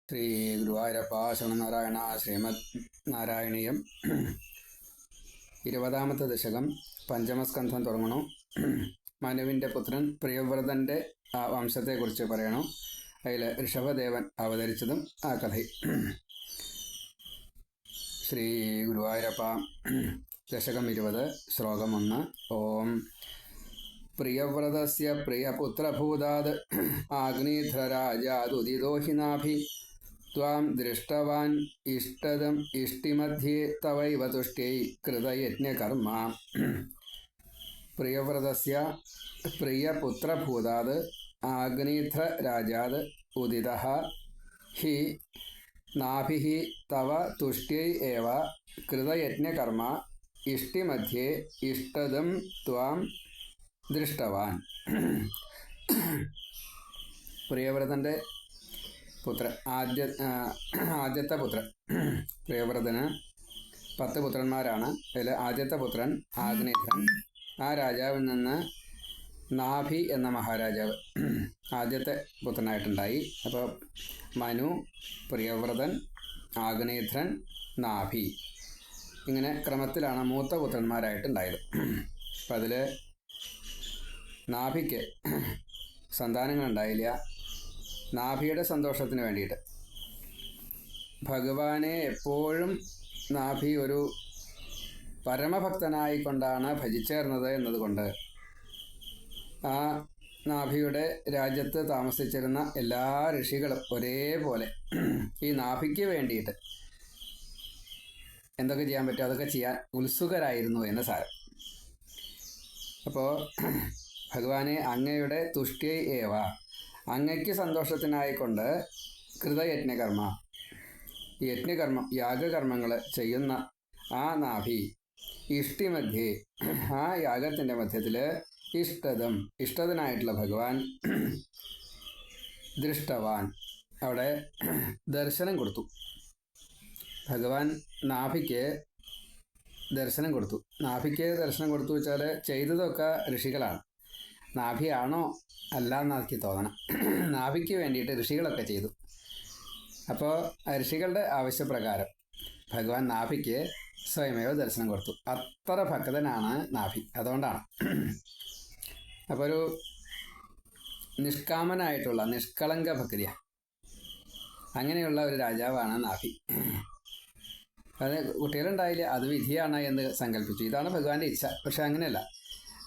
ശ്രീ ഗുരുവായൂരപ്പ ശരണനാരായണ. ശ്രീമദ് നാരായണീയം 20ാമത്തെ ദശകം പഞ്ചമസ്കന്ധം തുടങ്ങണു. മനുവിൻ്റെ പുത്രൻ പ്രിയവ്രതൻ്റെ വംശത്തെക്കുറിച്ച് പറയണു. അതിൽ ഋഷഭദേവൻ അവതരിച്ചതും ആ കഥ. ശ്രീ ഗുരുവായൂരപ്പ. ദശകം 20, ശ്ലോകം 1. ഓം പ്രിയവ്രതസ്യ പ്രിയപുത്രഭൂതാത് ആഗ്നീധ്രരാജാദുദിതോ ഹി നാഭി ത്വാം ദൃഷ്ടവാൻ ഇഷ്ടദം ഇഷ്ടിമധ്യേ തവൈവ തുഷ്ട്യൈ കൃതയജ്ഞകർമ്മ. പ്രിയവ്രതസ്യ പ്രിയപുത്രഭൂതാത് ആഗ്നീധ്രരാജാത് ഉദിതഃ ഹി നാഭിഃ തവ തുഷ്ട്യൈ ഏവ കൃതയജ്ഞകർമ്മ ഇഷ്ടിമധ്യേ ഇഷ്ടദം ത്വാം ദൃഷ്ടവാൻ. പ്രിയവ്രതൻ്റെ പുത്രൻ, ആദ്യത്തെ പുത്രൻ. പ്രിയവ്രതന് 10 പുത്രന്മാരാണ്. അതിൽ ആദ്യത്തെ പുത്രൻ ആഗ്നേധ്രൻ. ആ രാജാവിൽ നിന്ന് നാഭി എന്ന മഹാരാജാവ് ആദ്യത്തെ പുത്രനായിട്ടുണ്ടായി. അപ്പോൾ മനു, പ്രിയവ്രതൻ, ആഗ്നേധ്രൻ, നാഭി, ഇങ്ങനെ ക്രമത്തിലാണ് മൂത്ത പുത്രന്മാരായിട്ടുണ്ടായത്. അപ്പം അതിൽ നാഭിക്ക് സന്താനങ്ങളുണ്ടായില്ല. നാഭിയുടെ സന്തോഷത്തിന് വേണ്ടിയിട്ട് ഭഗവാനെ എപ്പോഴും നാഭി ഒരു പരമഭക്തനായിക്കൊണ്ടാണ് ഭജിച്ചേർന്നത് എന്നതുകൊണ്ട് ആ നാഭിയുടെ രാജ്യത്ത് താമസിച്ചിരുന്ന എല്ലാ ഋഷികളും ഒരേപോലെ ഈ നാഭിക്ക് വേണ്ടിയിട്ട് എന്തൊക്കെ ചെയ്യാൻ പറ്റുമോ അതൊക്കെ ചെയ്യാൻ ഉത്സുകരായിരുന്നു എന്ന് സാരം. അപ്പോൾ ഭഗവാനെ അങ്ങയുടെ തുഷ്ട്യൈ ഏവ, അങ്ങയ്ക്ക് സന്തോഷത്തിനായിക്കൊണ്ട് കൃതയജ്ഞകർമ്മ, യജ്ഞകർമ്മം യാഗകർമ്മങ്ങൾ ചെയ്യുന്ന ആ നാഭി ഇഷ്ടിമധ്യേ, ആ യാഗത്തിൻ്റെ മധ്യത്തിൽ ഇഷ്ടദം ഇഷ്ടതനായിട്ടുള്ള ഭഗവാൻ ദൃഷ്ടവാൻ, അവിടെ ദർശനം കൊടുത്തു. ഭഗവാൻ നാഭിക്ക് ദർശനം കൊടുത്തു. നാഭിക്ക് ദർശനം കൊടുത്തു വെച്ചാൽ ചെയ്തതൊക്കെ ഋഷികളാണ്. നാഭിയാണോ അല്ല എന്നാക്കി തോന്നണം. നാഭിക്ക് വേണ്ടിയിട്ട് ഋഷികളൊക്കെ ചെയ്തു. അപ്പോൾ ഋഷികളുടെ ആവശ്യപ്രകാരം ഭഗവാൻ നാഭിക്ക് സ്വയമേവ ദർശനം കൊടുത്തു. അത്ര ഭക്തനാണ് നാഭി. അതുകൊണ്ടാണ്. അപ്പോൾ ഒരു നിഷ്കാമനായിട്ടുള്ള നിഷ്കളങ്ക ഭക്തിയാണ്. അങ്ങനെയുള്ള ഒരു രാജാവാണ് നാഭി. അത് കുട്ടികളുണ്ടായില്ല, അത് വിധിയാണ് എന്ന് സങ്കല്പിച്ചു. ഇതാണ് ഭഗവാന്റെ ഇച്ഛ. പക്ഷെ അങ്ങനെയല്ല.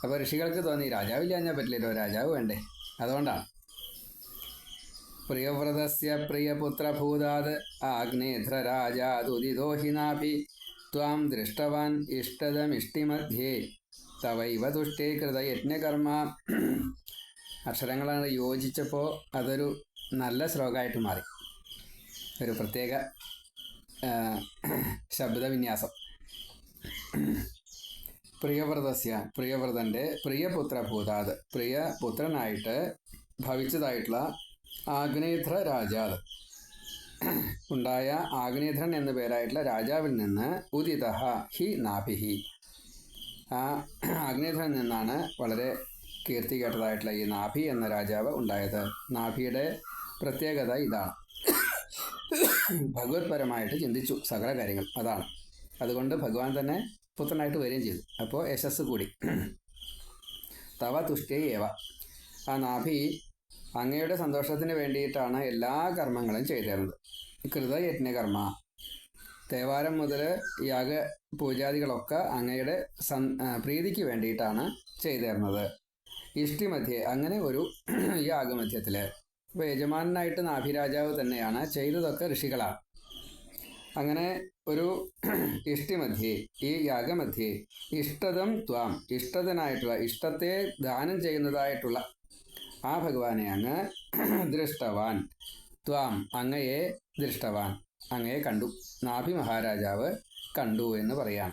അപ്പോൾ ഋഷികൾക്ക് തോന്നി രാജാവില്ലാഞ്ഞാൽ പറ്റില്ലല്ലോ, രാജാവ് വേണ്ടേ. അതുകൊണ്ടാണ് പ്രിയവ്രതസ്യ പ്രിയപുത്രഭൂതാത് ആഗ്നേധ്രരാജാദുദിതോ ഹി നാഭി ത്വാം ദൃഷ്ടവാൻ ഇഷ്ടദമിഷ്ടിമധ്യേ തവൈവ തുഷ്ട്യൈ കൃതയജ്ഞകർമ്മ. അക്ഷരങ്ങളാണ് യോജിച്ചപ്പോൾ അതൊരു നല്ല ശ്ലോകമായിട്ട് മാറി. ഒരു പ്രത്യേക ശബ്ദവിന്യാസം. പ്രിയവ്രതസ്യ, പ്രിയവ്രതൻ്റെ പ്രിയപുത്രഭൂതാത്, പ്രിയപുത്രനായിട്ട് ഭവിച്ചതായിട്ടുള്ള ആഗ്നേധ്ര രാജാവ് ഉണ്ടായ ആഗ്നേധ്രൻ എന്നു പേരായിട്ടുള്ള രാജാവിൽ നിന്ന് ഉദിതഃ ഹി നാഭിഹി, ആ ആഗ്നേധ്രനിൽ നിന്നാണ് വളരെ കീർത്തി കേട്ടതായിട്ടുള്ള ഈ നാഭി എന്ന രാജാവ് ഉണ്ടായത്. നാഭിയുടെ പ്രത്യേകത ഇതാണ്. ഭഗവത്പരമായിട്ട് ചിന്തിച്ചു സകല കാര്യങ്ങൾ. അതാണ്. അതുകൊണ്ട് ഭഗവാൻ തന്നെ പുത്രനായിട്ട് വരികയും ചെയ്തു. അപ്പോൾ യശസ് കൂടി. തവ തുഷ്ട്യൈ ഏവ, ആ നാഭി അങ്ങയുടെ സന്തോഷത്തിന് വേണ്ടിയിട്ടാണ് എല്ലാ കർമ്മങ്ങളും ചെയ്തിരുന്നത്. കൃതയജ്ഞകർമ്മ, തേവാരം മുതൽ യാഗ പൂജാദികളൊക്കെ അങ്ങയുടെ പ്രീതിക്ക് വേണ്ടിയിട്ടാണ് ചെയ്തിരുന്നത്. ഇഷ്ടിമധ്യേ, അങ്ങനെ ഒരു യാഗമധ്യത്തിൽ. ഇപ്പോൾ യജമാനായിട്ട് നാഭിരാജാവ് തന്നെയാണ്, ചെയ്തതൊക്കെ ഋഷികളാണ്. അങ്ങനെ ഒരു ഇഷ്ടിമധ്യേ, ഈ യാഗമധ്യേ ഇഷ്ടദം ത്വാം, ഇഷ്ടതനായിട്ടുള്ള ഇഷ്ടത്തെ ദാനം ചെയ്യുന്നതായിട്ടുള്ള ആ ഭഗവാനെ അങ്ങ് ദൃഷ്ടവാൻ, ത്വാം അങ്ങയെ ദൃഷ്ടവാൻ, അങ്ങയെ കണ്ടു. നാഭി മഹാരാജാവ് കണ്ടു എന്ന് പറയാം.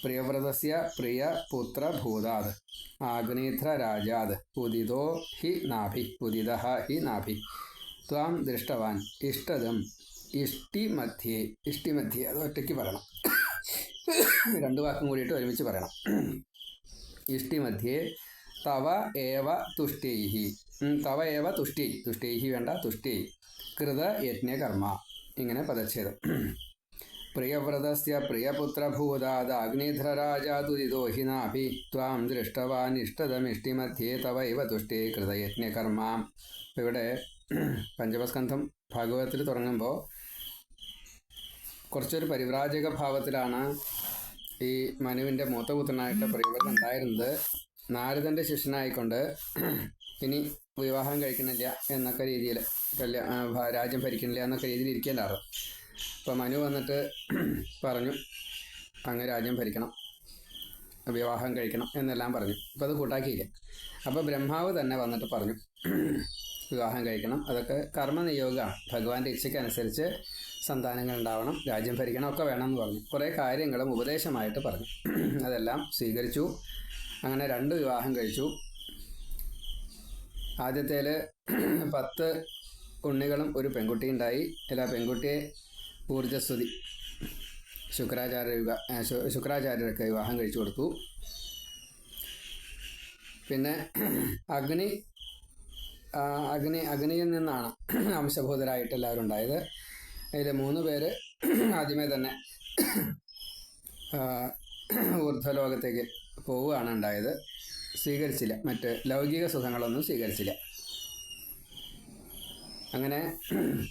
പ്രിയവ്രതസ്യ പ്രിയപുത്രഭൂതാത് ആഗ്നേധ്രരാജാത് ഉദിതോ ഹി നാഭി, ഉദിതഃ ഹി നാഭി ത്വാം ദൃഷ്ടവാൻ ഇഷ്ടദം ഇഷ്ടിമധ്യേ. ഇഷ്ടിമധ്യേ അത് ഒറ്റയ്ക്ക് പറയണം, 2 വാക്കും കൂടിയിട്ട് ഒരുമിച്ച് പറയണം. ഇഷ്ടിമധ്യേ തവ ഏവ തുഷ്ട്യൈ, തവ ഏവ തുഷ്ട്യൈ, തുഷ്ട്യൈ വേണ്ട, തുഷ്ട്യൈ കൃത യജ്ഞകർമ്മ. ഇങ്ങനെ പദച്ഛേദം. പ്രിയവ്രതസ്യ പ്രിയപുത്രഭൂതാദാഗ്നിധ്രരാജാതുരിതോ ഹി നാഭി ത്വാം ദൃഷ്ടവാനിഷ്ടതമിഷ്ടിമധ്യേ തവൈവ തുഷ്ടേ കൃതയജ്ഞകർമ്മ. ഇവിടെ പഞ്ചമസ്കന്ധം ഭാഗവതത്തിൽ തുടങ്ങുമ്പോൾ കുറച്ചൊരു പരിവ്രാജക ഭാവത്തിലാണ് ഈ മനുവിൻ്റെ മൂത്തപുത്രനായിട്ട് പ്രിയവ്രതൻ ഉണ്ടായിരുന്നത്. നാരദൻ്റെ ശിഷ്യനായിക്കൊണ്ട് ഇനി വിവാഹം കഴിക്കണില്ല എന്നൊക്കെ രീതിയിൽ, രാജ്യം ഭരിക്കണില്ല എന്നൊക്കെ രീതിയിൽ ഇരിക്കേണ്ടായിരുന്നു. അപ്പോൾ മനു വന്നിട്ട് പറഞ്ഞു, അങ്ങ് രാജ്യം ഭരിക്കണം, വിവാഹം കഴിക്കണം എന്നെല്ലാം പറഞ്ഞു. അപ്പോൾ അത് കൂട്ടാക്കിയില്ല. അപ്പോൾ ബ്രഹ്മാവ് തന്നെ വന്നിട്ട് പറഞ്ഞു വിവാഹം കഴിക്കണം, അതൊക്കെ കർമ്മനിയോഗമാണ്, ഭഗവാന്റെ ഇച്ഛയ്ക്കനുസരിച്ച് സന്താനങ്ങൾ ഉണ്ടാവണം, രാജ്യം ഭരിക്കണം, ഒക്കെ വേണമെന്ന് പറഞ്ഞു. കുറേ കാര്യങ്ങളും ഉപദേശമായിട്ട് പറഞ്ഞു. അതെല്ലാം സ്വീകരിച്ചു. അങ്ങനെ 2 വിവാഹം കഴിച്ചു. ആദ്യത്തേൽ 10 ഉണ്ണികളും ഒരു പെൺകുട്ടി ഉണ്ടായി. എല്ലാ പെൺകുട്ടിയെ ഊർജസ്വതി ശുക്രാചാര്യരൊക്കെ വിവാഹം കഴിച്ചു കൊടുത്തു. പിന്നെ അഗ്നിയിൽ നിന്നാണ് അംശഭൂതരായിട്ട് എല്ലാവരും ഉണ്ടായത്. അതിൽ 3 പേര് ആദ്യമേ തന്നെ ഊർധ്വലോകത്തേക്ക് പോവുകയാണ് ഉണ്ടായത്. സ്വീകരിച്ചില്ല, മറ്റ് ലൗകിക സുഖങ്ങളൊന്നും സ്വീകരിച്ചില്ല. അങ്ങനെ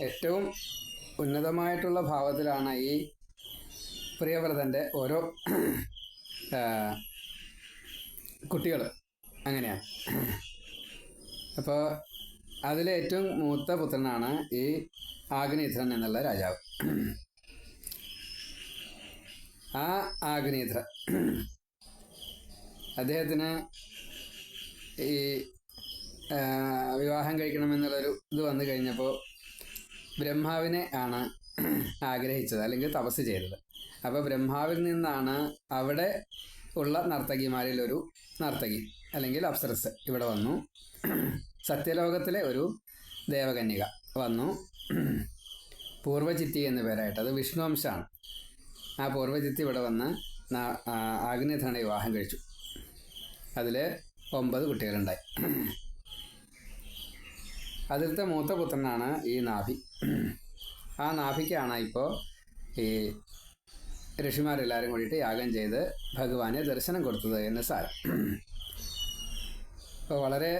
ഏറ്റവും ഉന്നതമായിട്ടുള്ള ഭാവത്തിലാണ് ഈ പ്രിയവ്രതൻ്റെ ഓരോ കുട്ടികൾ. അങ്ങനെയാണ്. അപ്പോൾ അതിലെ ഏറ്റവും മൂത്ത പുത്രനാണ് ഈ ആഗ്നേധ്രൻ എന്നുള്ള രാജാവ്. ആ ആഗ്നേധ്രൻ അദ്ദേഹത്തിന് ഈ വിവാഹം കഴിക്കണമെന്നുള്ളൊരു ഇത് വന്നു കഴിഞ്ഞപ്പോൾ ബ്രഹ്മാവിനെ ആണ് ആഗ്രഹിച്ചത്, അല്ലെങ്കിൽ തപസ് ചെയ്തത്. അപ്പോൾ ബ്രഹ്മാവിൽ നിന്നാണ് അവിടെ ഉള്ള നർത്തകിമാരിൽ ഒരു നർത്തകി അല്ലെങ്കിൽ അപ്സരസ് ഇവിടെ വന്നു. സത്യലോകത്തിലെ ഒരു ദേവകന്യക വന്നു, പൂർവ്വചിത്തി എന്ന പേരായിട്ട്. അത് വിഷ്ണു അംശമാണ്. ആ പൂർവ്വചിത്തി ഇവിടെ വന്ന് ആഗ്നേധ്രനെ വിവാഹം കഴിച്ചു. അതിൽ 9 കുട്ടികളുണ്ടായി. അതിലത്തെ മൂത്ത പുത്രനാണ് ഈ നാഭി. ആ നാഭിക്കാണ് ഇപ്പോൾ ഈ ഋഷിമാരെല്ലാവരും കൂടിയിട്ട് യാഗം ചെയ്ത് ഭഗവാനെ ദർശനം കൊടുത്തത് എന്ന് സാരം. അപ്പോൾ വളരെ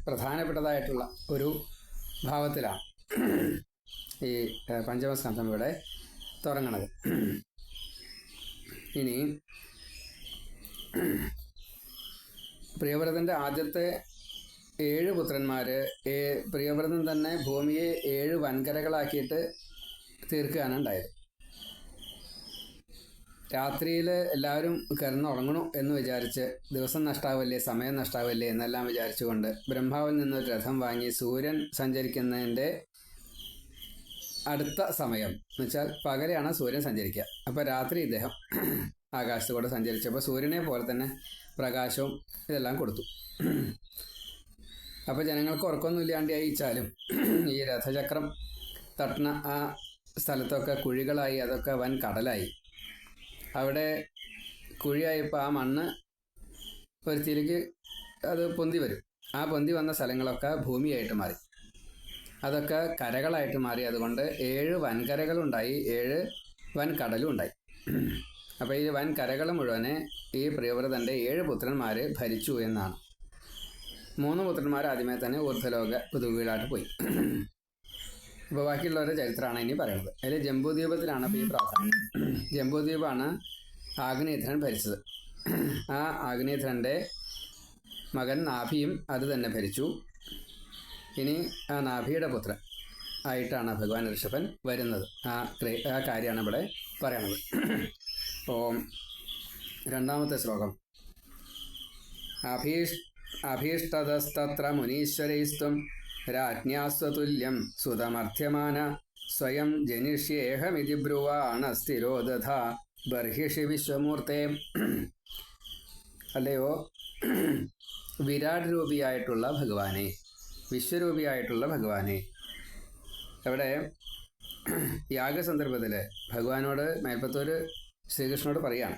പ്രധാനപ്പെട്ടതായിട്ടുള്ള ഒരു ഭാവത്തിലാണ് ഈ പഞ്ചമസ്കന്ധം ഇവിടെ തുടങ്ങണത്. ഇനി പ്രിയവ്രതൻ്റെ ആദ്യത്തെ 7 പുത്രന്മാർ, പ്രിയവ്രതൻ തന്നെ ഭൂമിയെ 7 വൻകരകളാക്കിയിട്ട് തീർക്കുകയാണ് ഉണ്ടായത്. രാത്രിയിൽ എല്ലാവരും കിടന്നുറങ്ങണു എന്ന് വിചാരിച്ച് ദിവസം നഷ്ടാവല്ലേ, സമയം നഷ്ടാവല്ലേ എന്നെല്ലാം വിചാരിച്ചുകൊണ്ട് ബ്രഹ്മാവിൽ നിന്നൊരു രഥം വാങ്ങി സൂര്യൻ സഞ്ചരിക്കുന്നതിൻ്റെ അടുത്ത സമയം എന്ന് വെച്ചാൽ പകലെയാണ് സൂര്യൻ സഞ്ചരിക്കുക. അപ്പോൾ രാത്രി ഇദ്ദേഹം ആകാശത്തുകൂടെ സഞ്ചരിച്ചപ്പോൾ സൂര്യനെ പോലെ തന്നെ പ്രകാശവും ഇതെല്ലാം കൊടുത്തു. അപ്പോൾ ജനങ്ങൾക്ക് ഉറക്കമൊന്നും ഇല്ലാണ്ട് അയച്ചാലും ഈ രഥചക്രം തട്ടണ ആ സ്ഥലത്തൊക്കെ കുഴികളായി, അതൊക്കെ വൻ കടലായി. അവിടെ കുഴിയായപ്പോൾ ആ മണ്ണ് ഒരുത്തിലേക്ക് അത് പൊന്തി വരും. ആ പൊന്തി വന്ന സ്ഥലങ്ങളൊക്കെ ഭൂമിയായിട്ട് മാറി, അതൊക്കെ കരകളായിട്ട് മാറി. അതുകൊണ്ട് 7 വൻകരകളുണ്ടായി, 7 വൻകടലും ഉണ്ടായി. അപ്പോൾ ഈ വൻകരകൾ മുഴുവനെ ഈ പ്രിയവ്രതൻ്റെ 7 പുത്രന്മാർ ഭരിച്ചു എന്നാണ്. 3 പുത്രന്മാർ ആദ്യമേ തന്നെ ഊർധ്വലോക പുതുവീടായിട്ട് പോയി. അപ്പോൾ ബാക്കിയുള്ളവരുടെ ചരിത്രമാണ് ഇനി പറയുന്നത്. അതിൽ ജംബൂദ്വീപത്തിലാണ് ഇപ്പോൾ ഈ പ്രാധാന്യം. ജംബൂദ്വീപാണ് ആഗ്നേധ്രൻ ഭരിച്ചത്. ആ ആഗ്നേധ്രൻ്റെ മകൻ നാഭിയും അത് തന്നെ ഭരിച്ചു. ഇനി ആ നാഭിയുടെ പുത്രൻ ആയിട്ടാണ് ഭഗവാൻ ഋഷഭൻ വരുന്നത്. ആ കാര്യമാണ് ഇവിടെ പറയണത്. ഓം. 2-ാമത്തെ ശ്ലോകം. അഭീഷ്ടതസ്തത്ര മുനീശ്വരൈസ്ത്വം രാജ്ഞാസ്വതുല്യം സുതമർത്ഥ്യമാന സ്വയം ജനിഷ്യേഹമിതി ബ്രുവാണസ്ഥിരോ ദധാ ബർഹിഷി വിശ്വമൂർത്തേ. അല്ലയോ വിരാട് രൂപിയായിട്ടുള്ള ഭഗവാനെ, വിശ്വരൂപിയായിട്ടുള്ള ഭഗവാനെ. അവിടെ യാഗസന്ദർഭത്തിൽ ഭഗവാനോട് മേൽപ്പത്തൂർ ശ്രീകൃഷ്ണനോട് പറയാണ്,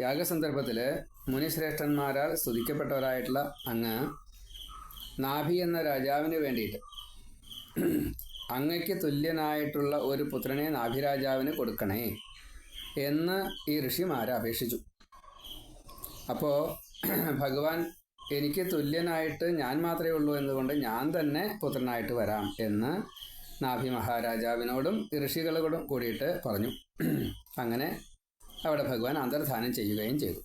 യാഗസന്ദർഭത്തിൽ മുനിശ്രേഷ്ഠന്മാരാൽ സ്തുതിക്കപ്പെട്ടവരായിട്ടുള്ള അങ്ങ് നാഭി എന്ന രാജാവിന് വേണ്ടിയിട്ട് അങ്ങയ്ക്ക് തുല്യനായിട്ടുള്ള ഒരു പുത്രനെ നാഭിരാജാവിന് കൊടുക്കണേ എന്ന് ഈ ഋഷിമാരെ അപേക്ഷിച്ചു. അപ്പോൾ ഭഗവാൻ എനിക്ക് തുല്യനായിട്ട് ഞാൻ മാത്രമേ ഉള്ളൂ എന്നതുകൊണ്ട് ഞാൻ തന്നെ പുത്രനായിട്ട് വരാം എന്ന് നാഭി മഹാരാജാവിനോടും ഋഷികളോടും കൂടിയിട്ട് പറഞ്ഞു. അങ്ങനെ അവിടെ ഭഗവാൻ അന്തർധാനം ചെയ്യുകയും ചെയ്തു.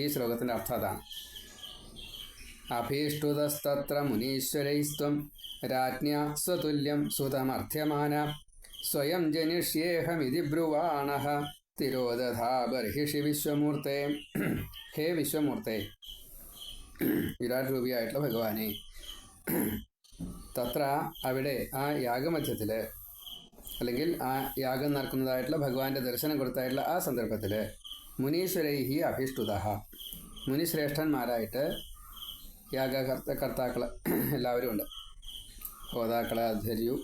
ഈ ശ്ലോകത്തിൻ്റെ അർത്ഥം അതാണ്. അഭീഷ്ടുതസ്തത്ര മുനീശ്വരൈസ്ത്വം രാജ്ഞാ സ്വതുല്യം സുതമർത്ഥ്യമാന സ്വയം ജനിഷ്യേഹമിതി ബ്രുവാണഃ തിരോദധാ ബർഹിഷി വിശ്വമൂർത്തേ. ഹേ വിശ്വമൂർത്തേ, വിരാട് രൂപിയായിട്ടുള്ള ഭഗവാനെ, തത്ര അവിടെ ആ യാഗമധ്യത്തിൽ അല്ലെങ്കിൽ ആ യാഗം നടക്കുന്നതായിട്ടുള്ള ഭഗവാന്റെ ദർശനം കൊടുത്തായിട്ടുള്ള ആ സന്ദർഭത്തിൽ മുനീശ്വരൈഹി അഭീഷ്ടുത, മുനിശ്രേഷ്ഠന്മാരായിട്ട് യാഗകർത്താക്കൾ എല്ലാവരും ഉണ്ട്. ഹോതാക്കള, അധര്യു,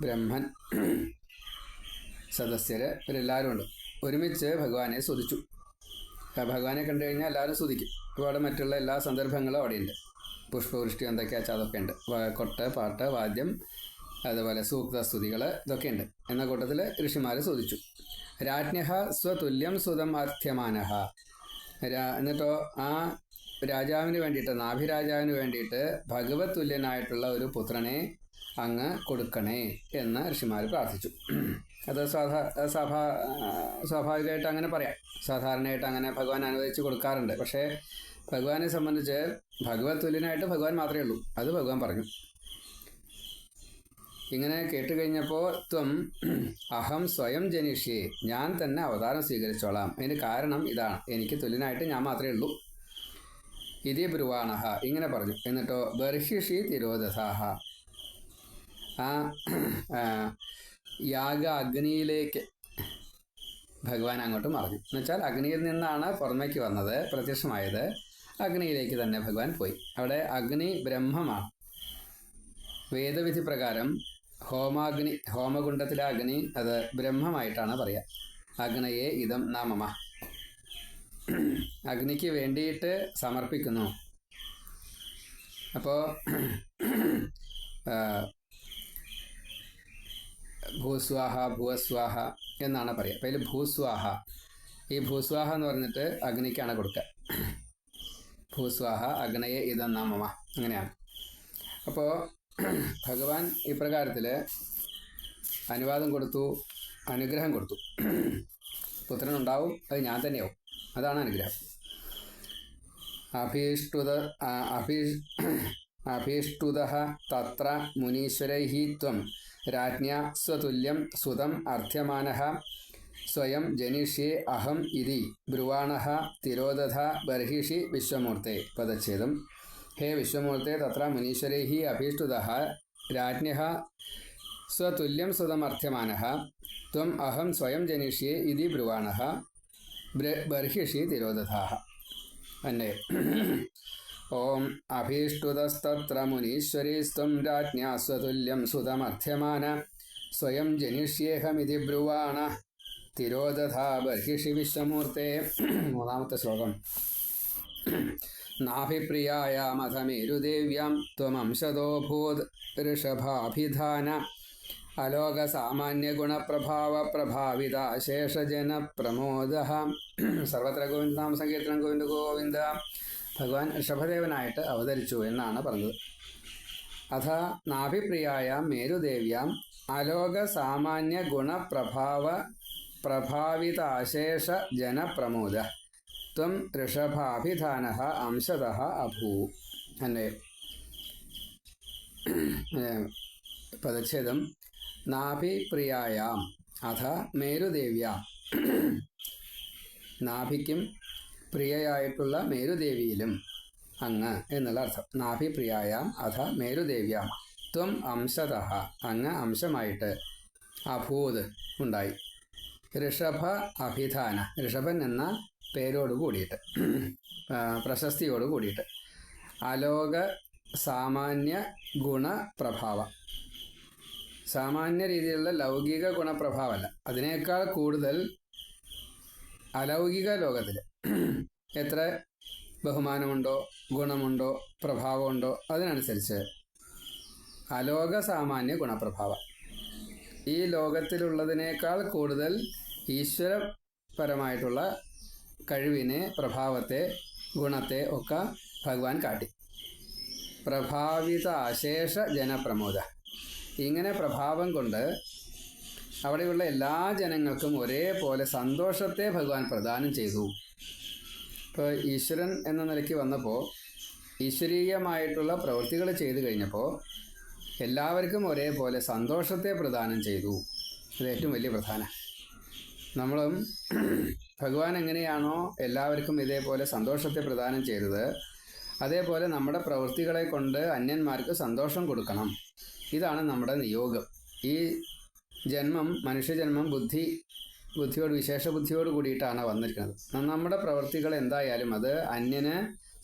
ബ്രഹ്മൻ, സദസ്യര് ഇവരെല്ലാവരും ഉണ്ട്. ഒരുമിച്ച് ഭഗവാനെ സ്തുതിച്ചു. ഭഗവാനെ കണ്ടു കഴിഞ്ഞാൽ എല്ലാവരും സ്തുതിക്കും. അപ്പോൾ അവിടെ മറ്റുള്ള എല്ലാ സന്ദർഭങ്ങളും അവിടെയുണ്ട്. പുഷ്പവൃഷ്ടി എന്തൊക്കെയാ വെച്ചാൽ അതൊക്കെ ഉണ്ട്. കൊട്ട്, പാട്ട്, വാദ്യം, അതുപോലെ സൂക്തസ്തുതികൾ ഇതൊക്കെയുണ്ട്. എന്ന കൂട്ടത്തിൽ ഋഷിമാർ സ്തുതിച്ചു. രാജ്ഞഃ സ്വതുല്യം സുതം അർത്ഥ്യമാനഃ. എന്നിട്ടോ ആ രാജാവിന് വേണ്ടിയിട്ട്, നാഭിരാജാവിന് വേണ്ടിയിട്ട് ഭഗവത് തുല്യനായിട്ടുള്ള ഒരു പുത്രനെ അങ്ങ് കൊടുക്കണേ എന്ന് ഋഷിമാർ പ്രാർത്ഥിച്ചു. അത് സ്വാഭാവികമായിട്ട് അങ്ങനെ പറയാം. സാധാരണയായിട്ട് അങ്ങനെ ഭഗവാൻ അനുവദിച്ച് കൊടുക്കാറുണ്ട്. പക്ഷേ ഭഗവാനെ സംബന്ധിച്ച് ഭഗവത് തുല്യനായിട്ട് ഭഗവാൻ മാത്രമേ ഉള്ളൂ. അത് ഭഗവാൻ പറഞ്ഞു. ഇങ്ങനെ കേട്ടുകഴിഞ്ഞപ്പോൾ ത്വം അഹം സ്വയം ജനിഷ്യേ, ഞാൻ തന്നെ അവതാരം സ്വീകരിച്ചോളാം. അതിന് കാരണം ഇതാണ്, എനിക്ക് തുല്യനായിട്ട് ഞാൻ മാത്രമേ ഉള്ളൂ. ഇതി ബ്രുവാണഃ, ഇങ്ങനെ പറഞ്ഞു. എന്നിട്ടോ ബർഹിഷി തിരോദസാഹ, ആ യാഗ അഗ്നിയിലേക്ക് ഭഗവാൻ അങ്ങോട്ട് മറഞ്ഞു. എന്നുവെച്ചാൽ അഗ്നിയിൽ നിന്നാണ് പുറമേക്ക് വന്നത്, പ്രത്യക്ഷമായത്. അഗ്നിയിലേക്ക് തന്നെ ഭഗവാൻ പോയി. അവിടെ അഗ്നി ബ്രഹ്മമാണ്. വേദവിധി പ്രകാരം ഹോമാഗ്നി, ഹോമകുണ്ഡത്തിലെ അഗ്നി അത് ബ്രഹ്മമായിട്ടാണ് പറയുക. അഗ്നയെ ഇതം നാമമ, അഗ്നിക്ക് വേണ്ടിയിട്ട് സമർപ്പിക്കുന്നു. അപ്പോൾ ഭൂസ്വാഹ ഭൂസ്വാഹ എന്നാണ് പറയുക. അപ്പോൾ അതിൽ ഭൂസ്വാഹ, ഈ ഭൂസ്വാഹ എന്ന് പറഞ്ഞിട്ട് അഗ്നിക്കാണ് കൊടുക്കുക. ഭൂസ്വാഹ അഗ്നയെ ഇതം നാമമ, അങ്ങനെയാണ്. അപ്പോൾ ഭഗവാൻ ഇപ്രകാരത്തിൽ അനുവാദം കൊടുത്തു, അനുഗ്രഹം കൊടുത്തു. പുത്രനുണ്ടാവും, അത് ഞാൻ തന്നെയാവും. അതാണ് അനുഗ്രഹം. അഭീഷ്ടുതഃ തത്ര മുനീശ്വരൈഃ ത്വം രാജ്ഞാ സ്വതുല്യം സുതം അർത്ഥ്യമാനഃ സ്വയം ജനിഷ്യെ അഹം ഇതി ബ്രുവാണഃ തിരോദധ ബർഹിഷി വിശ്വമൂർത്തേ. പദച്ഛേദം. ഹേ വിശ്വമൂർത്തേ, തത്ര മുനീശ്വരൈഃ അഭീഷ്ടുതഃ രാജ്ഞഃ സ്വതുല്യം സുതം അർത്ഥ്യമാനഃ ത്വം അഹം സ്വയം ജനിഷ്യെ ഇതി ബ്രുവാണഃ ബർഹിഷി തിരോദധാഃ. അന്നേ ഓം അഭീഷ്ടുതസ്തത്ര മുനീശ്വരീസ്ത്വം രാജ്ഞാ സ്വതുല്യം സുതമർത്ഥ്യമാന സ്വയം ജനിഷ്യേഹമിതി ബ്രുവാണ തിരോദധാ ബർഹിഷി വിശ്വമൂർത്തേ. മൂന്നാമത്തെ ശ്ലോകം. നാഭിപ്രിയായാമഥ മേരുദേവ്യാം ത്വമംശതോ ഭൂത് ഋഷഭാഭിധാന അലോകസാമാന്യഗുണപ്രഭാവ പ്രഭാവിതാശേഷജന പ്രമോദഃ. സർവത്ര ഗോവിന്ദനാമ സങ്കീർത്തനം. ഗോവിന്ദ ഗോവിന്ദ. ഭഗവാൻ ഋഷഭദേവനായിട്ട് അവതരിച്ചു എന്നാണ് പറഞ്ഞത്. അഥ നാഭിപ്രിയായാം മേരുദേവ്യാം അലോകസാമാന്യ ഗുണപ്രഭാവ പ്രഭാവിതാശേഷ ജനപ്രമോദ ത്വം ഋഷഭാഭിധാനഃ അംശതഃ അഭൂ. അല്ലേ പദച്ഛേദം. നാഭിപ്രിയായാം അഥ മേരുദേവ്യാം, നാഭിക്കും പ്രിയയായിട്ടുള്ള മേരുദേവിയിലും അങ്ങ് എന്നുള്ള അർത്ഥം. നാഭിപ്രിയായാം അഥ മേരുദേവ്യാം ത്വം അംശതഃ, അങ്ങ് അംശമായിട്ട് അഭൂത് ഉണ്ടായി. ഋഷഭ അഭിധാന, ഋഷഭൻ എന്ന പേരോട് കൂടിയിട്ട്, പ്രശസ്തിയോട് കൂടിയിട്ട്. അലോക സാമാന്യ ഗുണപ്രഭാവ, സാമാന്യ രീതിയിലുള്ള ലൗകിക ഗുണപ്രഭാവമല്ല, അതിനേക്കാൾ കൂടുതൽ അലൗകിക ലോകത്തിൽ എത്ര ബഹുമാനമുണ്ടോ, ഗുണമുണ്ടോ, പ്രഭാവമുണ്ടോ, അതിനനുസരിച്ച് അലോക സാമാന്യ ഗുണപ്രഭാവം. ഈ ലോകത്തിലുള്ളതിനേക്കാൾ കൂടുതൽ ഈശ്വരപരമായിട്ടുള്ള കഴിവിനെ, പ്രഭാവത്തെ, ഗുണത്തെ ഒക്കെ ഭഗവാൻ കാട്ടി. പ്രഭാവിത അശേഷ ജനപ്രമോദ. ഇങ്ങനെ പ്രഭാവം കൊണ്ട് അവിടെയുള്ള എല്ലാ ജനങ്ങൾക്കും ഒരേപോലെ സന്തോഷത്തെ ഭഗവാൻ പ്രദാനം ചെയ്തു. ഇപ്പോൾ ഈശ്വരൻ എന്ന നിലയ്ക്ക് വന്നപ്പോൾ, ഈശ്വരീയമായിട്ടുള്ള പ്രവൃത്തികൾ ചെയ്തു കഴിഞ്ഞപ്പോൾ എല്ലാവർക്കും ഒരേപോലെ സന്തോഷത്തെ പ്രദാനം ചെയ്തു. ഇത് ഏറ്റവും വലിയ പ്രധാനം. നമ്മളും ഭഗവാൻ എങ്ങനെയാണോ എല്ലാവർക്കും ഇതേപോലെ സന്തോഷത്തെ പ്രദാനം ചെയ്തത്, അതേപോലെ നമ്മുടെ പ്രവൃത്തികളെ കൊണ്ട് അന്യന്മാർക്ക് സന്തോഷം കൊടുക്കണം. ഇതാണ് നമ്മുടെ നിയോഗം. ഈ ജന്മം, മനുഷ്യജന്മം ബുദ്ധിയോട്, വിശേഷ ബുദ്ധിയോട് കൂടിയിട്ടാണ് വന്നിരിക്കുന്നത്. നമ്മുടെ പ്രവൃത്തികൾ എന്തായാലും അത് അന്യന്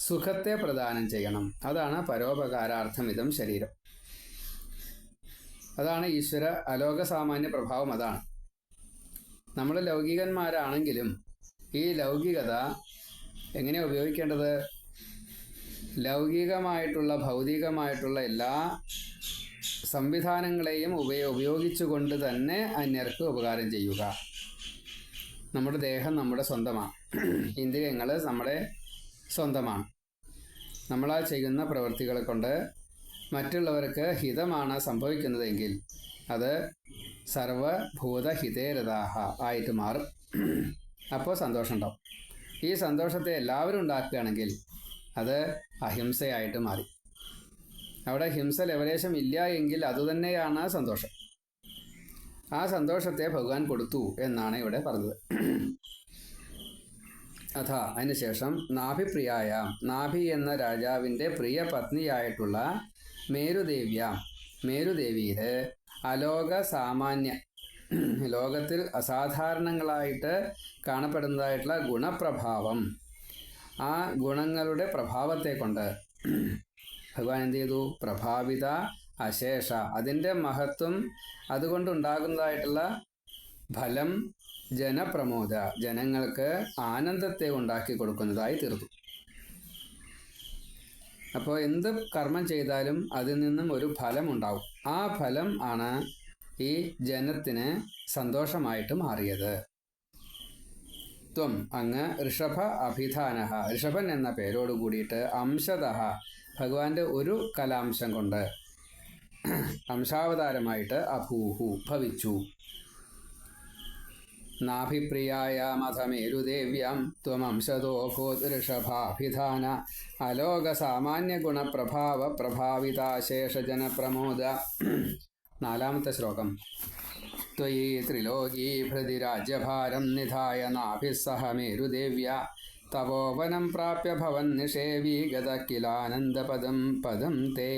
സുഖത്തെ പ്രദാനം ചെയ്യണം. അതാണ് പരോപകാരാർത്ഥമിതം ശരീരം. അതാണ് ഈശ്വര അലോക സാമാന്യ പ്രഭാവം. അതാണ് നമ്മൾ ലൗകികന്മാരാണെങ്കിലും ഈ ലൗകികത എങ്ങനെയാണ് ഉപയോഗിക്കേണ്ടത്? ലൗകികമായിട്ടുള്ള, ഭൗതികമായിട്ടുള്ള എല്ലാ സംവിധാനങ്ങളെയും ഉപയോഗിച്ചുകൊണ്ട് തന്നെ അന്യർക്ക് ഉപകാരം ചെയ്യുക. നമ്മുടെ ദേഹം നമ്മുടെ സ്വന്തമാണ്, ഇന്ദ്രിയങ്ങൾ നമ്മുടെ സ്വന്തമാണ്. നമ്മളാ ചെയ്യുന്ന പ്രവൃത്തികളെ കൊണ്ട് മറ്റുള്ളവർക്ക് ഹിതമാണ് സംഭവിക്കുന്നതെങ്കിൽ അത് സർവഭൂതഹിതേരതാഹ ആയിട്ട് മാറും. അപ്പോൾ സന്തോഷം ഉണ്ടാവും. ഈ സന്തോഷത്തെ എല്ലാവരും ഉണ്ടാക്കുകയാണെങ്കിൽ അത് അഹിംസയായിട്ട് മാറി. അവിടെ ഹിംസ ലെവലേശം ഇല്ല എങ്കിൽ അതുതന്നെയാണ് സന്തോഷം. ആ സന്തോഷത്തെ ഭഗവാൻ കൊടുത്തു എന്നാണ് ഇവിടെ പറഞ്ഞത്. അഥാ അതിനുശേഷം നാഭിപ്രിയായ, നാഭി എന്ന രാജാവിൻ്റെ പ്രിയ പത്നിയായിട്ടുള്ള മേരുദേവിയിൽ അലോക സാമാന്യ, ലോകത്തിൽ അസാധാരണങ്ങളായിട്ട് കാണപ്പെടുന്നതായിട്ടുള്ള ഗുണപ്രഭാവം, ആ ഗുണങ്ങളുടെ പ്രഭാവത്തെ കൊണ്ട് ഭഗവാൻ എന്ത് ചെയ്തു? പ്രഭാവിത അശേഷ, അതിൻ്റെ മഹത്വം, അതുകൊണ്ടുണ്ടാകുന്നതായിട്ടുള്ള ഫലം ജനപ്രമോദ, ജനങ്ങൾക്ക് ആനന്ദത്തെ ഉണ്ടാക്കി കൊടുക്കുന്നതായി തീർന്നു. അപ്പോൾ എന്ത് കർമ്മം ചെയ്താലും അതിൽ നിന്നും ഒരു ഫലം ഉണ്ടാവും. ആ ഫലം ആണ് ഈ ജനത്തിന് സന്തോഷമായിട്ട് മാറിയത്. ത്വം അങ്ങ് ഋഷഭ അഭിധാന, ഋഷഭൻ എന്ന പേരോട് കൂടിയിട്ട് അംശതഃ, ഭഗവാന്റെ ഒരു കലാംശം കൊണ്ട് അംശാവതാരമായിട്ട് അഭൂഹു ഭവിച്ചു. നാഭിപ്രിയായാമഥമേരുദേവ്യാം ത്വമംശതോ ഭൂത് ഋഷഭാഭിധാന അലോക സാമാന്യ ഗുണപ്രഭാവ പ്രഭാവിതാശേഷജനപ്രമോദ. 4-ാമത്തെ ശ്ലോകം. ത്വയി ത്രിലോകീഭൃതിരാജ്യഭാരം നിധായ നാഭിः സഹ മേരുദേവ്യാ തപോവനം പ്രാപ്യ ഭവൻ നിഷേവീ ഗത കിലാനന്ദപദം പദം തേ.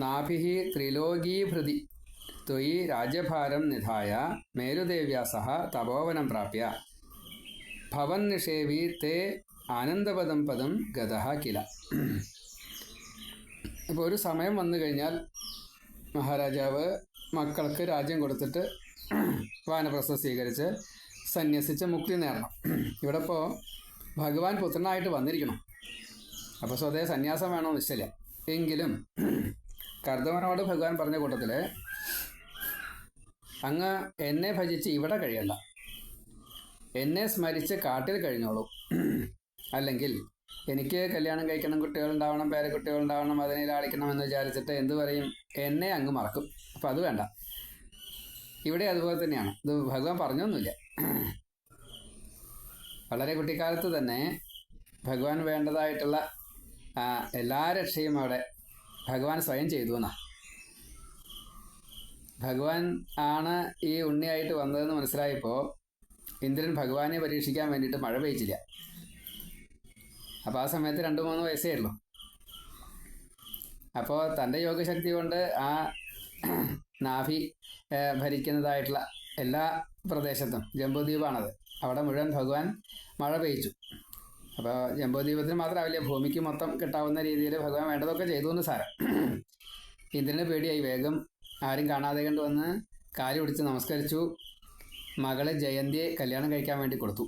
നാഭിः ത്രിലോകീഭൃതി ത്വയി രാജ്യഭാരം നിധായ മേരുദേവ്യാ സഹ തപോവനം പ്രാപ്യ ഭവൻ നിഷേവി തേ ആനന്ദപദം പദം ഗതഃ കില. ഇപ്പോൾ ഒരു സമയം വന്നു കഴിഞ്ഞാൽ മഹാരാജാവ് മക്കൾക്ക് രാജ്യം കൊടുത്തിട്ട് വാനപ്രസ്ഥം സ്വീകരിച്ച് സന്യസിച്ച് മുക്തി നേടണം. ഇവിടെ ഇപ്പോൾ ഭഗവാൻ പുത്രനായിട്ട് വന്നിരിക്കണം. അപ്പോൾ സ്വതേ സന്യാസം വേണമെന്ന് നിശ്ചയില്ല. എങ്കിലും കർദമനോട് ഭഗവാൻ പറഞ്ഞ കൂട്ടത്തിൽ അങ്ങ് എന്നെ ഭജിച്ച് ഇവിടെ കഴിയണ്ട, എന്നെ സ്മരിച്ച് കാട്ടിൽ കഴിഞ്ഞോളൂ. അല്ലെങ്കിൽ എനിക്ക് കല്യാണം കഴിക്കണം, കുട്ടികളുണ്ടാവണം, പേരക്കുട്ടികളുണ്ടാവണം, അതിനെ ലാളിക്കണം എന്ന് വിചാരിച്ചിട്ട് എന്തു പറയും? എന്നെ അങ്ങ് മറക്കും. അപ്പം അത് വേണ്ട. ഇവിടെ അതുപോലെ തന്നെയാണ്. ഇത് ഭഗവാൻ പറഞ്ഞൊന്നുമില്ല. വളരെ കുട്ടിക്കാലത്ത് തന്നെ ഭഗവാൻ വേണ്ടതായിട്ടുള്ള എല്ലാ രക്ഷയും അവിടെ ഭഗവാൻ സ്വയം ചെയ്തു എന്നാണ്. ഭഗവാൻ ആണ് ഈ ഉണ്ണിയായിട്ട് വന്നതെന്ന് മനസ്സിലായപ്പോൾ ഇന്ദ്രൻ ഭഗവാനെ പരീക്ഷിക്കാൻ വേണ്ടിയിട്ട് മഴ പെയ്ച്ചില്ല. അപ്പോൾ ആ സമയത്ത് 2-3 വയസ്സേ ഉള്ളൂ. അപ്പോൾ തൻ്റെ യോഗശക്തി കൊണ്ട് ആ നാഭി ഭരിക്കുന്നതായിട്ടുള്ള എല്ലാ പ്രദേശത്തും, ജംബൂദ്വീപാണത്, അവിടെ മുഴുവൻ ഭഗവാൻ മഴ പെയ്ച്ചു. അപ്പോൾ ജംബൂദ്വീപത്തിന് മാത്രമാവില്ല, ഭൂമിക്ക് മൊത്തം കിട്ടാവുന്ന രീതിയിൽ ഭഗവാൻ വേണ്ടതൊക്കെ ചെയ്തു എന്ന് സാരം. ഇന്ദ്രന് പേടിയായി. വേഗം ആരും കാണാതെ കണ്ട് വന്ന് കാല് പിടിച്ച് നമസ്കരിച്ചു. മകളെ ജയന്തിയെ കല്യാണം കഴിക്കാൻ വേണ്ടി കൊടുത്തു.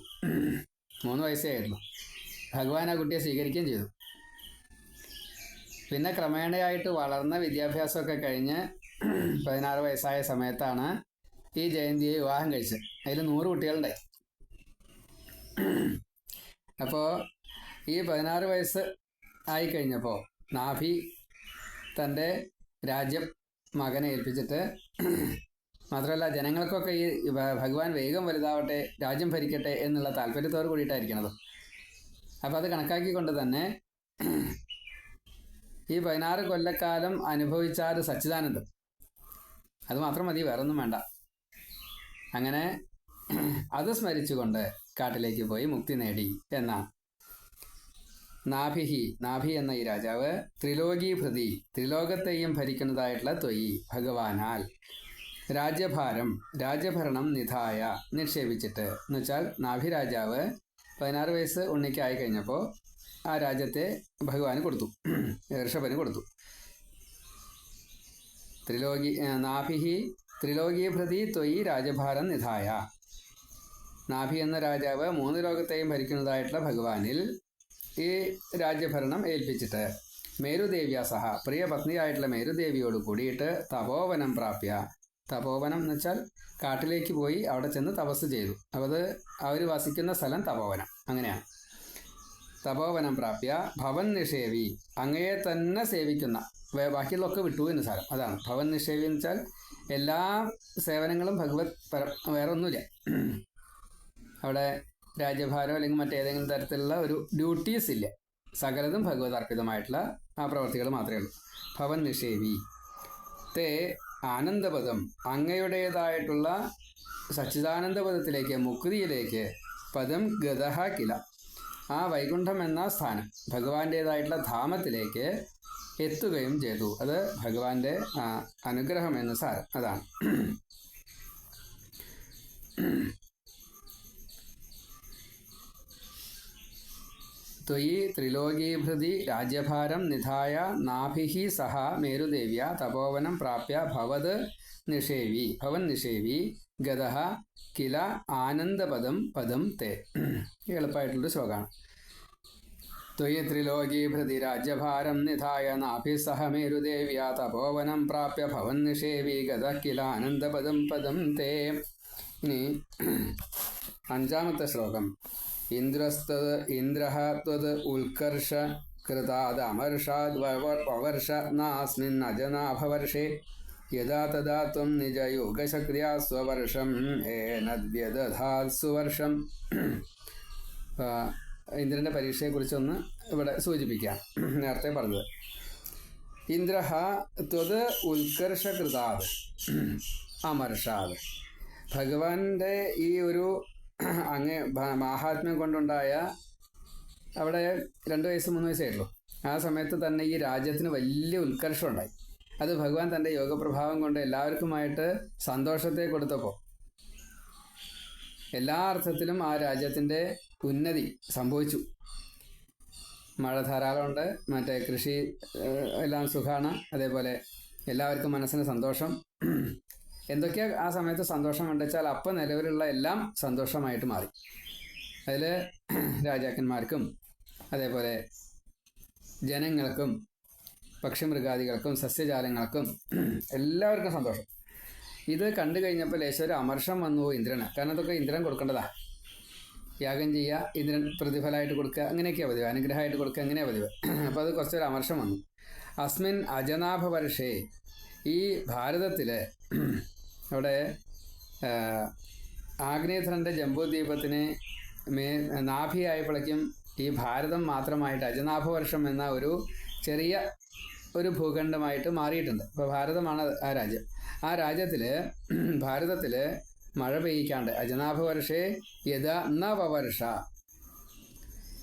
3 വയസ്സേ ആയിരുന്നു. ഭഗവാൻ ആ കുട്ടിയെ സ്വീകരിക്കുകയും ചെയ്തു. പിന്നെ ക്രമേണയായിട്ട് വളർന്ന വിദ്യാഭ്യാസമൊക്കെ കഴിഞ്ഞ് 16 വയസ്സായ സമയത്താണ് ഈ ജയന്തിയെ വിവാഹം കഴിച്ചത്. അതിൽ 100 കുട്ടികളുണ്ടായി. അപ്പോൾ ഈ 16 വയസ്സ് ആയിക്കഴിഞ്ഞപ്പോൾ നാഭി തൻ്റെ രാജ്യം മകനെ ഏൽപ്പിച്ചിട്ട്, മാത്രമല്ല ജനങ്ങൾക്കൊക്കെ ഈ ഭഗവാൻ വേഗം വലുതാവട്ടെ, രാജ്യം ഭരിക്കട്ടെ എന്നുള്ള താല്പര്യത്തോട് കൂടിയിട്ടായിരിക്കണത്. അപ്പോൾ അത് കണക്കാക്കിക്കൊണ്ട് തന്നെ ഈ 16 കൊല്ലക്കാലം അനുഭവിച്ചാൽ സച്ചിദാനന്ദം, അത് മാത്രം മതി, വേറൊന്നും വേണ്ട. അങ്ങനെ അത് സ്മരിച്ചുകൊണ്ട് കാട്ടിലേക്ക് പോയി മുക്തി നേടി എന്നാണ്. നാഭി എന്ന ഈ രാജാവ് ത്രിലോകീഭൃതി, ത്രിലോകത്തെയും ഭരിക്കുന്നതായിട്ടുള്ള ത്വയി ഭഗവാനാൽ രാജ്യഭരണം നിധായ നിക്ഷേപിച്ചിട്ട്, എന്ന് വെച്ചാൽ നാഭി രാജാവ് 16 വയസ്സ് ഉണ്ണിക്കായി കഴിഞ്ഞപ്പോൾ ആ രാജ്യത്തെ ഭഗവാന് കൊടുത്തു, ഋഷഭന് കൊടുത്തു. ത്രിലോകീഭൃതി ത്വയി രാജഭാരം നിധായ. നാഭി എന്ന രാജാവ് 3 ലോകത്തെയും ഭരിക്കുന്നതായിട്ടുള്ള ഭഗവാനിൽ ഈ രാജ്യഭരണം ഏൽപ്പിച്ചിട്ട് മേരുദേവ്യ സഹ, പ്രിയ പത്നിയായിട്ടുള്ള മേരുദേവിയോട് കൂടിയിട്ട് തപോവനം പ്രാപ്യ, തപോവനം എന്ന് വെച്ചാൽ കാട്ടിലേക്ക് പോയി അവിടെ ചെന്ന് തപസ് ചെയ്തു. അപ്പോൾ അത് അവർ വസിക്കുന്ന സ്ഥലം തപോവനം, അങ്ങനെയാണ്. തപോവനം പ്രാപ്യ ഭവൻ നിഷേവി, അങ്ങയെ തന്നെ സേവിക്കുന്ന, ബാക്കിയുള്ളതൊക്കെ വിട്ടു എന്ന് സാരം, അതാണ് ഭവൻ നിഷേവി എന്ന് വെച്ചാൽ എല്ലാ സേവനങ്ങളും ഭഗവത് വേറെ ഒന്നുമില്ല. അവിടെ രാജ്യഭാരം അല്ലെങ്കിൽ മറ്റേതെങ്കിലും തരത്തിലുള്ള ഒരു ഡ്യൂട്ടീസ് ഇല്ല, സകലതും ഭഗവത് അർപ്പിതമായിട്ടുള്ള ആ പ്രവർത്തികൾ മാത്രമേ ഉള്ളൂ. ഭവൻ നിഷേവി തേ ആനന്ദപദം, അങ്ങയുടേതായിട്ടുള്ള സച്ചിദാനന്ദപദത്തിലേക്ക്, മുക്തിയിലേക്ക്, പദം ഗതഹ കില, ആ വൈകുണ്ഠം എന്ന സ്ഥാനം ഭഗവാന്റേതായിട്ടുള്ള ധാമത്തിലേക്ക് എത്തുകയും ചെയ്തു. അത് ഭഗവാന്റെ അനുഗ്രഹം എന്ന് സാരം, അതാണ്. ത്വയി ത്രിലോകീഭൃതി രാജ്യഭാരം നിധായ നാഭിഹി സഹ മേരുദേവ്യ തപോവനം പ്രാപ്യ ഭവൻ നിഷേവി ഗതഃ കില ആനന്ദപദം പദം തേ. എളുപ്പമായിട്ടുള്ളൊരു ശ്ലോകമാണ്. ത്വയി ത്രിലോകീഭൃതി രാജ്യഭാരം നിധായ നാഭിഃ സഹ മേരുദേവ്യ തപോവനം പ്രാപ്യ ഭവൻ നിഷേവി ഗതഃ കില ആനന്ദപദം പദം തേ. ഇനി 5ാമത്തെ ശ്ലോകം. ഇന്ദ്രഃ ത്വത് ഉത്കർഷ കൃതാദ് അമർഷാദ് വവർഷ നാസ്മിൻ അജനാഭവർഷേ യഥാ തഥാ ത്വം നിജയോഗശക്തിയാ സ്വവർഷം ഏനദ്വ്യദധാത് സുവർഷം. ഇന്ദ്രൻ്റെ പരീക്ഷയെക്കുറിച്ചൊന്ന് ഇവിടെ സൂചിപ്പിക്കാം. നേരത്തെ പറഞ്ഞത് ഇന്ദ്രഃ ത്വത് ഉത്കർഷകൃതാദ് അമർഷാദ്, ഭഗവാന്റെ ഈ ഒരു അങ്ങ് മാഹാത്മ്യം കൊണ്ടുണ്ടായ, അവിടെ 2 വയസ്സ് 3 വയസ്സേ ഉള്ളൂ, ആ സമയത്ത് തന്നെ ഈ രാജ്യത്തിന് വലിയ ഉത്കർഷം ഉണ്ടായി. അത് ഭഗവാൻ തൻ്റെ യോഗപ്രഭാവം കൊണ്ട് എല്ലാവർക്കുമായിട്ട് സന്തോഷത്തെ കൊടുത്തപ്പോൾ എല്ലാ അർത്ഥത്തിലും ആ രാജ്യത്തിൻ്റെ ഉന്നതി സംഭവിച്ചു. മഴ ധാരാളമുണ്ട്, മറ്റേ കൃഷി എല്ലാം സുഖമാണ്, അതേപോലെ എല്ലാവർക്കും മനസ്സിന് സന്തോഷം. എന്തൊക്കെയാ ആ സമയത്ത് സന്തോഷം കണ്ടെച്ചാൽ അപ്പം നിലവിലുള്ള എല്ലാം സന്തോഷമായിട്ട് മാറി. അതിൽ രാജാക്കന്മാർക്കും അതേപോലെ ജനങ്ങൾക്കും പക്ഷിമൃഗാദികൾക്കും സസ്യജാലങ്ങൾക്കും എല്ലാവർക്കും സന്തോഷം. ഇത് കണ്ടു കഴിഞ്ഞപ്പോൾ ലേശം അമർഷം വന്നു ഇന്ദ്രന്. കാരണം അതൊക്കെ ഇന്ദ്രൻ കൊടുക്കേണ്ടതാ. യാഗം ചെയ്യുക, ഇന്ദ്രൻ പ്രതിഫലമായിട്ട് കൊടുക്കുക, അങ്ങനെയൊക്കെയാണ് പതിവ്, അനുഗ്രഹമായിട്ട് കൊടുക്കുക, അങ്ങനെയാണ് പതിവ്. അപ്പോൾ അത് കുറച്ചൊരു അമർഷം വന്നു. അസ്മിൻ അജനാഭ വർഷേ, ഈ ഭാരതത്തിൽ അവിടെ ആഗ്നേയധ്രൻ്റെ ജംബൂദ്വീപത്തിന് നാഭിയായപ്പോഴേക്കും ഈ ഭാരതം മാത്രമായിട്ട് അജനാഭവർഷം എന്ന ഒരു ചെറിയ ഒരു ഭൂഖണ്ഡമായിട്ട് മാറിയിട്ടുണ്ട്. അപ്പോൾ ഭാരതമാണ് ആ രാജ്യം. ആ ഭാരതത്തിൽ മഴ പെയ്യിക്കാണ്ട് അജനാഭവർഷേ യഥാ നവവർഷ,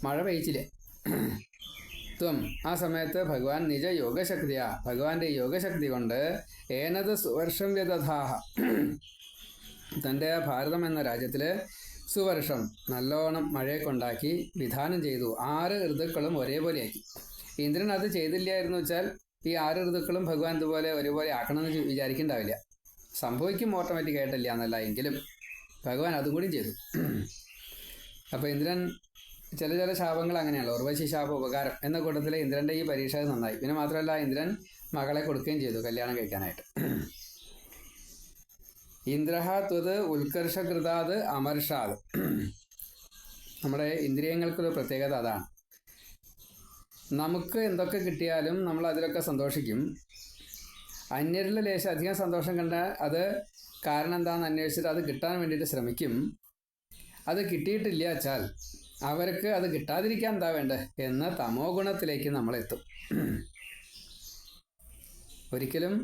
മഴ പെയ്ച്ചില്ല. ത്വം, ആ സമയത്ത് ഭഗവാൻ നിജ യോഗശക്തിയാ, ഭഗവാന്റെ യോഗശക്തി കൊണ്ട് ഏനത് സുവർഷം വ്യദധാഹ, തൻ്റെ ഭാരതം എന്ന രാജ്യത്തിൽ സുവർഷം നല്ലോണം മഴയെ കൊണ്ടാക്കി വിധാനം ചെയ്തു. 6 ഋതുക്കളും ഒരേപോലെയാക്കി. ഇന്ദ്രൻ അത് ചെയ്തില്ലായിരുന്നു വെച്ചാൽ ഈ 6 ഋതുക്കളും ഭഗവാൻ ഇതുപോലെ ഒരുപോലെ ആക്കണമെന്ന് വിചാരിക്കേണ്ടാവില്ല. സംഭവിക്കും ഓട്ടോമാറ്റിക്കായിട്ടില്ല എന്നല്ല, എങ്കിലും ഭഗവാൻ അതും കൂടി ചെയ്തു. അപ്പോൾ ഇന്ദ്രൻ ചില ശാപങ്ങൾ അങ്ങനെയാണ്. ഉർവശി ശാപ ഉപകാരം എന്ന കൂട്ടത്തിൽ ഇന്ദ്രൻ്റെ ഈ പരീക്ഷ നന്നായി. പിന്നെ മാത്രമല്ല ഇന്ദ്രൻ മകളെ കൊടുക്കുകയും ചെയ്തു കല്യാണം കഴിക്കാനായിട്ട്. ഇന്ദ്രഹ ത്വത് ഉത്കർഷകൃതാത് അമർഷാത്. നമ്മുടെ ഇന്ദ്രിയങ്ങൾക്കൊരു പ്രത്യേകത അതാണ്. നമുക്ക് എന്തൊക്കെ കിട്ടിയാലും നമ്മൾ അതിലൊക്കെ സന്തോഷിക്കും. അന്യരിൽ ലേശം അധികം സന്തോഷം കണ്ടാൽ അത് കാരണം എന്താണെന്ന് അന്വേഷിച്ചിട്ട് അത് കിട്ടാൻ വേണ്ടിയിട്ട് ശ്രമിക്കും. അത് കിട്ടിയിട്ടില്ല വെച്ചാൽ അവർക്ക് അത് കിട്ടാതിരിക്കാൻ എന്താ വേണ്ടത് എന്ന തമോ ഗുണത്തിലേക്ക് നമ്മളെത്തും. ഒരിക്കലും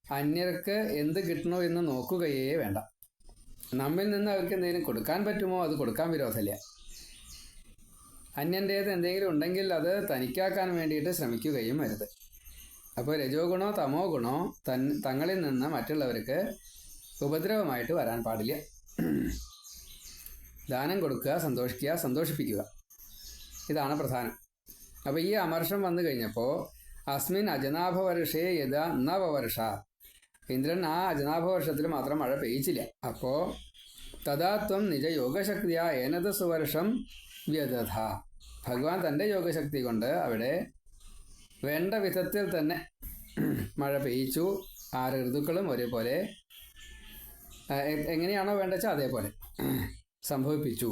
അന്യർക്ക് എന്ത് കിട്ടണോ എന്ന് നോക്കുകയേ വേണ്ട. നമ്മിൽ നിന്ന് അവർക്ക് എന്തെങ്കിലും കൊടുക്കാൻ പറ്റുമോ അത് കൊടുക്കാൻ വിരോധമില്ല. അന്യൻ്റേത് എന്തെങ്കിലും ഉണ്ടെങ്കിൽ അത് തനിക്കാക്കാൻ വേണ്ടിയിട്ട് ശ്രമിക്കുകയും വരുത്. അപ്പോൾ രജോ ഗുണോ തമോ ഗുണോ തങ്ങളിൽ നിന്ന് മറ്റുള്ളവർക്ക് ഉപദ്രവമായിട്ട് വരാൻ പാടില്ല. ദാനം കൊടുക്കുക, സന്തോഷിക്കുക, സന്തോഷിപ്പിക്കുക, ഇതാണ് പ്രധാനം. അപ്പോൾ ഈ അമർഷം വന്നു കഴിഞ്ഞപ്പോൾ അസ്മിൻ അജനാഭവർഷേ യഥാ നവവർഷ, ഇന്ദ്രൻ ആ അജനാഭവർഷത്തിൽ മാത്രം മഴ പെയ്ച്ചില്ല. അപ്പോൾ തഥാത്വം നിജ യോഗശക്തിയാ ഏനത് സുവർഷം വ്യദധ, ഭഗവാൻ തൻ്റെ യോഗശക്തി കൊണ്ട് അവിടെ വേണ്ട വിധത്തിൽ തന്നെ മഴ പെയ്ച്ചു. 6 ഋതുക്കളും ഒരേപോലെ എങ്ങനെയാണോ വേണ്ടച്ചാൽ അതേപോലെ സംഭവിപ്പിച്ചു.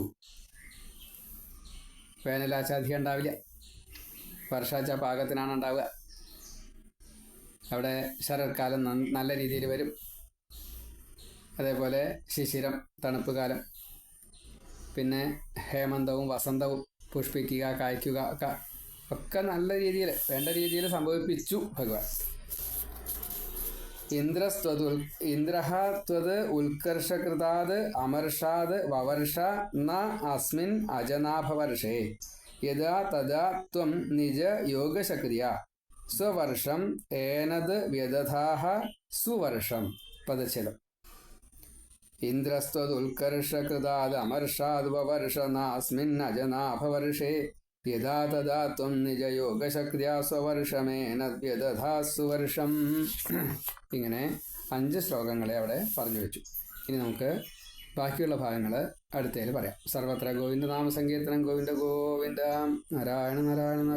വേനലാച്ച അധികം ഉണ്ടാവില്ല, വർഷാച്ച പാകത്തിനാണ് ഉണ്ടാവുക. അവിടെ ശരത്കാലം നല്ല രീതിയിൽ വരും. അതേപോലെ ശിശിരം തണുപ്പ് കാലം, പിന്നെ ഹേമന്തവും വസന്തവും പുഷ്പിക്കുക, കായ്ക്കുക ഒക്കെ നല്ല രീതിയിൽ വേണ്ട രീതിയിൽ സംഭവിപ്പിച്ചു ഭഗവാൻ. ഇന്ദ്രഃ ത്വത് ഉത്കർഷകൃതാത് അമർഷാത് വവർഷ ന അസ്മിൻ അജനാഭവർഷേ യഥാ തഥാ ത്വം നിജ യോഗശക്തിയാ സ്വവർഷം ഏനത് വ്യദധാഹ സുവർഷം. പദച്ഛേദം. ഇന്ദ്രസ്ത്വദുൽകർഷകൃതാത് അമർഷാത് വവർഷ നാസ്മിൻ അജനാഭവർഷേ യഥാ തഥാ ത്വം നിജ യോഗശക്തിയാ സ്വവർഷമേനത് വ്യദധാഹ സുവർഷം. ഇങ്ങനെ 5 ശ്ലോകങ്ങളെ അവിടെ പറഞ്ഞു വെച്ചു. ഇനി നമുക്ക് ബാക്കിയുള്ള ഭാഗങ്ങൾ അടുത്തതിൽ പറയാം. സർവത്ര ഗോവിന്ദ നാമ സങ്കീർത്തനം. ഗോവിന്ദ ഗോവിന്ദ. നാരായണ നാരായണ.